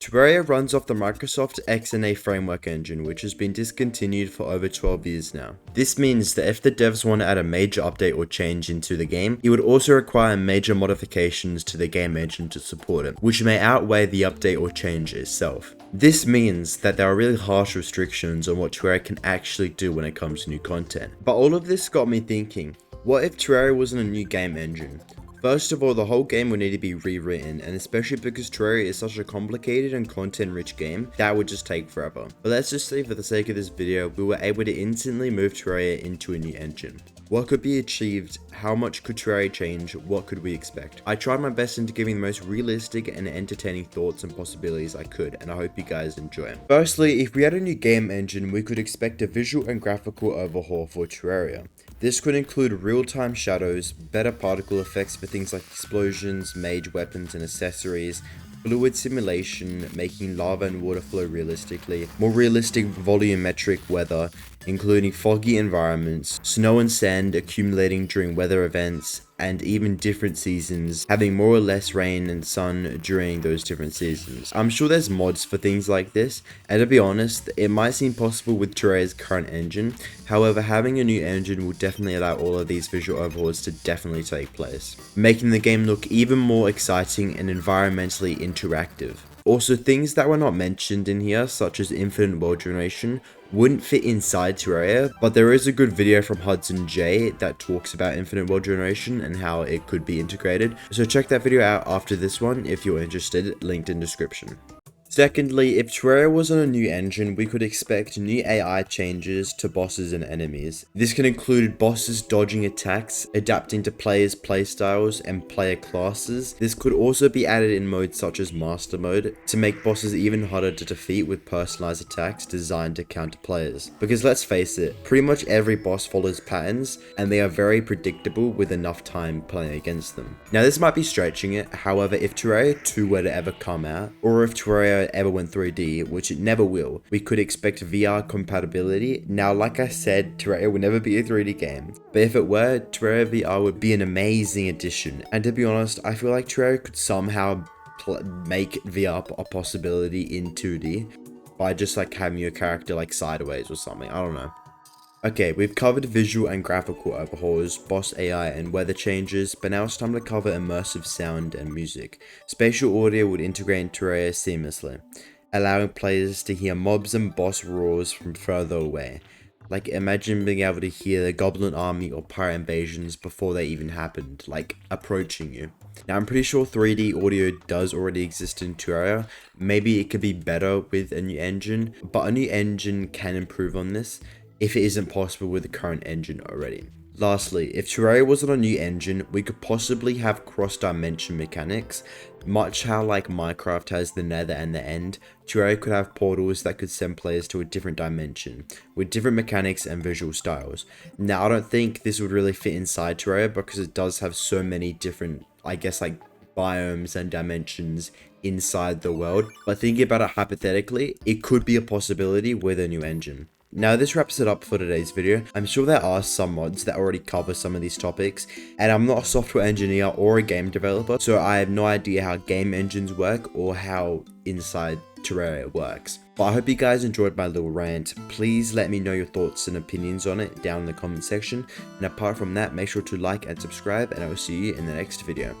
Terraria runs off the Microsoft XNA framework engine, which has been discontinued for over 12 years now. This means that if the devs want to add a major update or change into the game, it would also require major modifications to the game engine to support it, which may outweigh the update or change itself. This means that there are really harsh restrictions on what Terraria can actually do when it comes to new content. But all of this got me thinking, what if Terraria wasn't a new game engine? First of all, the whole game would need to be rewritten, and especially because Terraria is such a complicated and content-rich game, that would just take forever. But let's just say for the sake of this video, we were able to instantly move Terraria into a new engine. What could be achieved? How much could Terraria change? What could we expect? I tried my best into giving the most realistic and entertaining thoughts and possibilities I could, and I hope you guys enjoy. Firstly, if we had a new game engine, we could expect a visual and graphical overhaul for Terraria. This could include real-time shadows, better particle effects for things like explosions, mage weapons and accessories, fluid simulation, making lava and water flow realistically, more realistic volumetric weather, including foggy environments, snow and sand accumulating during weather events, and even different seasons, having more or less rain and sun during those different seasons. I'm sure there's mods for things like this, and to be honest, it might seem possible with Terraria's current engine. However, having a new engine will definitely allow all of these visual overhauls to definitely take place, making the game look even more exciting and environmentally interactive. Also, things that were not mentioned in here, such as infinite world generation, wouldn't fit inside Terraria, but there is a good video from Hudson J that talks about infinite world generation and how it could be integrated, so check that video out after this one if you're interested, linked in description. Secondly, if Terraria was on a new engine, we could expect new AI changes to bosses and enemies. This can include bosses dodging attacks, adapting to players' playstyles and player classes. This could also be added in modes such as Master Mode to make bosses even harder to defeat with personalized attacks designed to counter players. Because let's face it, pretty much every boss follows patterns and they are very predictable with enough time playing against them. Now this might be stretching it, however if Terraria 2 were to ever come out, or if Terraria ever went 3D, which it never will, we could expect VR compatibility. Now, like I said, Terraria will never be a 3D game, but if it were, Terraria VR would be an amazing addition. And to be honest, I feel like Terraria could somehow make VR a possibility in 2D by just like having your character like sideways or something. I don't know. Okay, we've covered visual and graphical overhauls, boss AI and weather changes, but now it's time to cover immersive sound and music. Spatial audio would integrate into Terraria seamlessly, allowing players to hear mobs and boss roars from further away. Like imagine being able to hear the goblin army or pirate invasions before they even happened, like approaching you. Now I'm pretty sure 3D audio does already exist in Terraria. Maybe it could be better with a new engine, but a new engine can improve on this if it isn't possible with the current engine already. Lastly, if Terraria was on a new engine, we could possibly have cross-dimension mechanics. Much how like Minecraft has the nether and the end, Terraria could have portals that could send players to a different dimension, with different mechanics and visual styles. Now I don't think this would really fit inside Terraria because it does have so many different, I guess like biomes and dimensions inside the world, but thinking about it hypothetically, it could be a possibility with a new engine. Now this wraps it up for today's video. I'm sure there are some mods that already cover some of these topics, and I'm not a software engineer or a game developer, so I have no idea how game engines work or how inside Terraria works. But I hope you guys enjoyed my little rant. Please let me know your thoughts and opinions on it down in the comment section, and apart from that, make sure to like and subscribe, and I will see you in the next video.